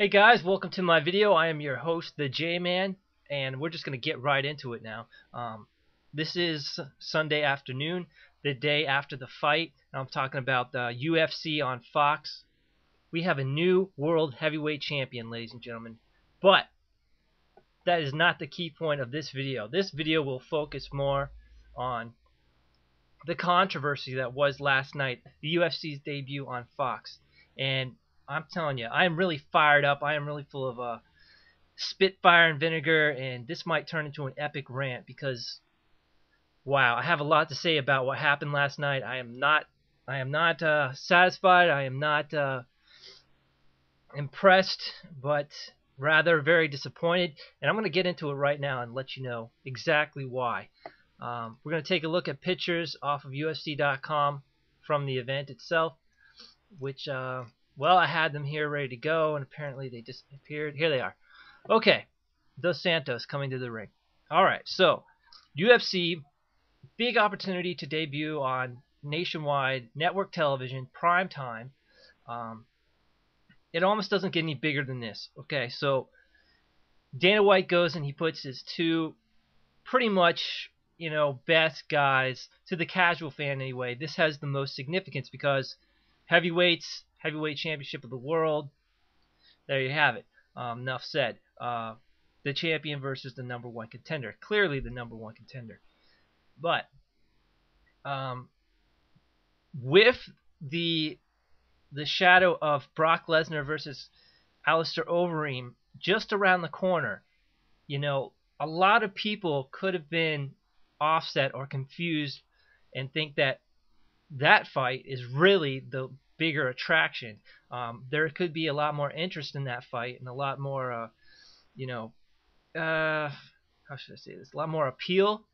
Hey guys, welcome to my video. I am your host, the J-Man, and we're just going to get right into it now. This is Sunday afternoon, the day after the fight. I'm talking about the UFC on Fox. We have a new world heavyweight champion, ladies and gentlemen. But that is not the key point of this video. This video will focus more on the controversy that was last night, the UFC's debut on Fox. And I'm telling you, I am really fired up. I am really full of spitfire and vinegar, and this might turn into an epic rant because, wow, I have a lot to say about what happened last night. I am not satisfied. I am not impressed, but rather very disappointed. And I'm going to get into it right now and let you know exactly why. We're going to take a look at pictures off of UFC.com from the event itself, which, well, I had them here ready to go, and apparently they disappeared. Here they are. Okay, Dos Santos coming to the ring. All right, so UFC, big opportunity to debut on nationwide network television, prime time. It almost doesn't get any bigger than this. Okay, so Dana White goes and he puts his two pretty much, best guys, to the casual fan anyway. This has the most significance because heavyweight championship of the world. There you have it. Enough said. The champion versus the number one contender. Clearly the number one contender. But with the shadow of Brock Lesnar versus Alistair Overeem just around the corner, a lot of people could have been offset or confused and think that fight is really the bigger attraction. There could be a lot more interest in that fight and a lot more, how should I say this? A lot more appeal.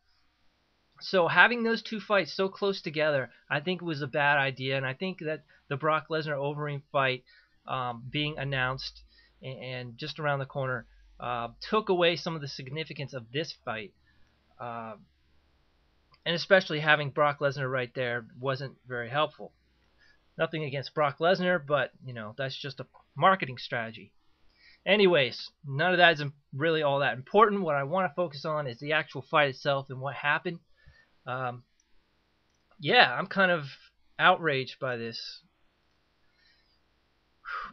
So having those two fights so close together, I think was a bad idea, and I think that the Brock Lesnar Overeem fight being announced and just around the corner took away some of the significance of this fight. And especially having Brock Lesnar right there wasn't very helpful. Nothing against Brock Lesnar, but, that's just a marketing strategy. Anyways, none of that is really all that important. What I want to focus on is the actual fight itself and what happened. Yeah, I'm kind of outraged by this.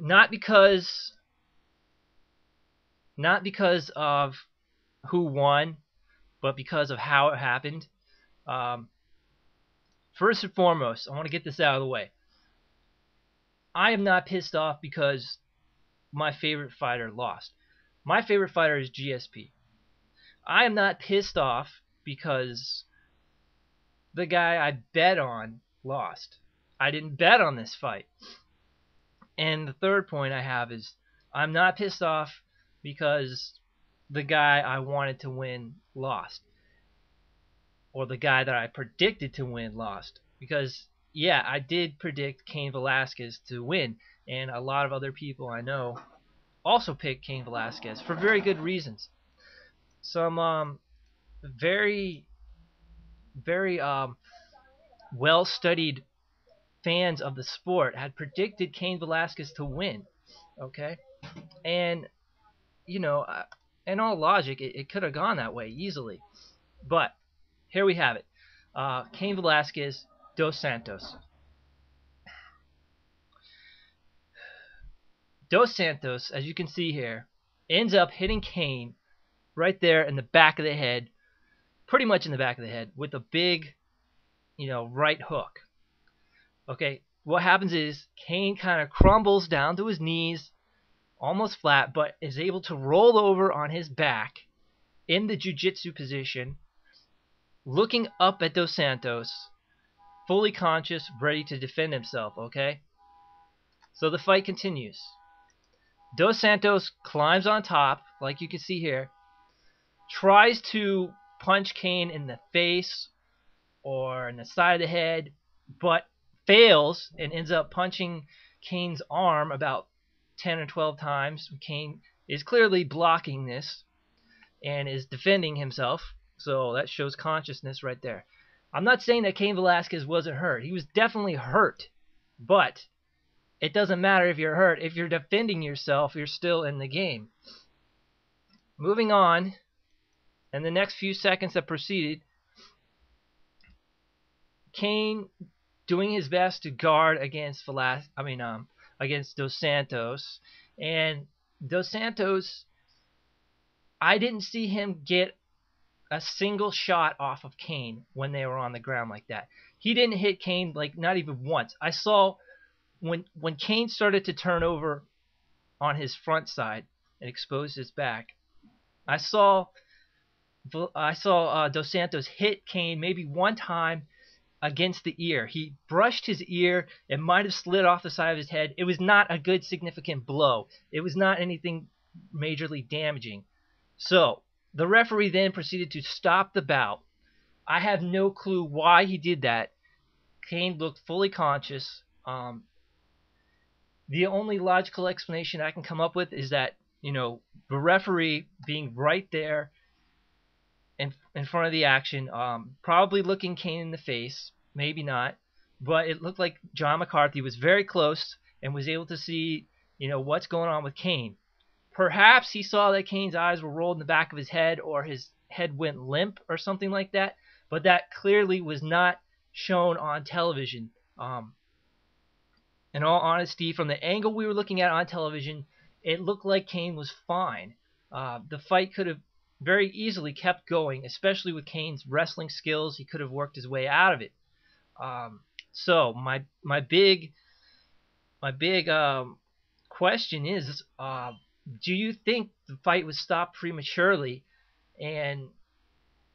Not because of who won, but because of how it happened. First and foremost, I want to get this out of the way. I am not pissed off because my favorite fighter lost. My favorite fighter is GSP. I am not pissed off because the guy I bet on lost. I didn't bet on this fight. And the third point I have is I'm not pissed off because the guy I wanted to win lost. Or the guy that I predicted to win lost. Because, yeah, I did predict Cain Velasquez to win. And a lot of other people I know also picked Cain Velasquez for very good reasons. Some very well-studied fans of the sport had predicted Cain Velasquez to win. Okay? And, in all logic, it could have gone that way easily. But here we have it. Cain Velasquez, Dos Santos. Dos Santos, as you can see here, ends up hitting Cain right there in the back of the head, pretty much in the back of the head, with a big, right hook. Okay, what happens is Cain kind of crumbles down to his knees, almost flat, but is able to roll over on his back in the jiu-jitsu position, looking up at Dos Santos, fully conscious, ready to defend himself, okay? So the fight continues. Dos Santos climbs on top, like you can see here, tries to punch Cain in the face or in the side of the head, but fails and ends up punching Cain's arm about 10 or 12 times. Cain is clearly blocking this and is defending himself, so that shows consciousness right there. I'm not saying that Cain Velasquez wasn't hurt. He was definitely hurt, but it doesn't matter if you're hurt. If you're defending yourself, you're still in the game. Moving on, in the next few seconds that proceeded, Cain doing his best to guard against against Dos Santos, and Dos Santos, I didn't see him get a single shot off of Cain when they were on the ground like that. He didn't hit Cain, like, not even once. I saw when Cain started to turn over on his front side and expose his back, I saw Dos Santos hit Cain maybe one time against the ear. He brushed his ear. It might have slid off the side of his head. It was not a good significant blow. It was not anything majorly damaging. So the referee then proceeded to stop the bout. I have no clue why he did that. Cain looked fully conscious. The only logical explanation I can come up with is that, the referee being right there in front of the action, probably looking Cain in the face, maybe not, but it looked like John McCarthy was very close and was able to see, what's going on with Cain. Perhaps he saw that Cain's eyes were rolled in the back of his head, or his head went limp or something like that, but that clearly was not shown on television. In all honesty, from the angle we were looking at on television, it looked like Cain was fine. The fight could have very easily kept going, especially with Cain's wrestling skills. He could have worked his way out of it. So my big question is, do you think the fight was stopped prematurely? And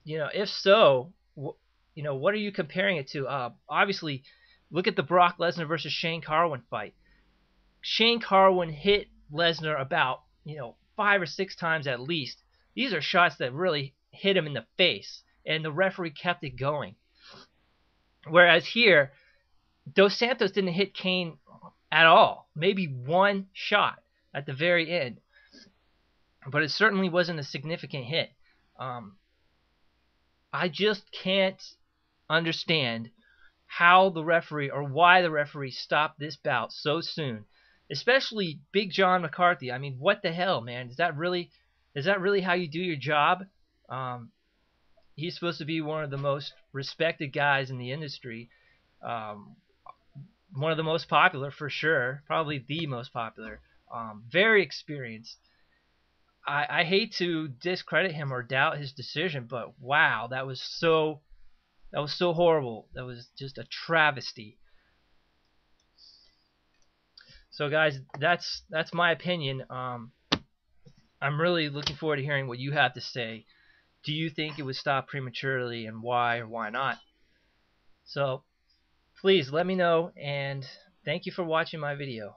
if so, what are you comparing it to? Obviously, look at the Brock Lesnar versus Shane Carwin fight. Shane Carwin hit Lesnar about 5 or 6 times at least. These are shots that really hit him in the face, and the referee kept it going. Whereas here, Dos Santos didn't hit Cain at all. Maybe one shot at the very end, but it certainly wasn't a significant hit. I just can't understand how the referee, or why the referee, stopped this bout so soon, especially Big John McCarthy. I mean, what the hell, man? Is that really how you do your job? He's supposed to be one of the most respected guys in the industry, one of the most popular for sure, probably the most popular, very experienced. I hate to discredit him or doubt his decision, but wow, that was so horrible. That was just a travesty. So guys, that's my opinion. I'm really looking forward to hearing what you have to say. Do you think it was stopped prematurely, and why or why not? So please let me know, and thank you for watching my video.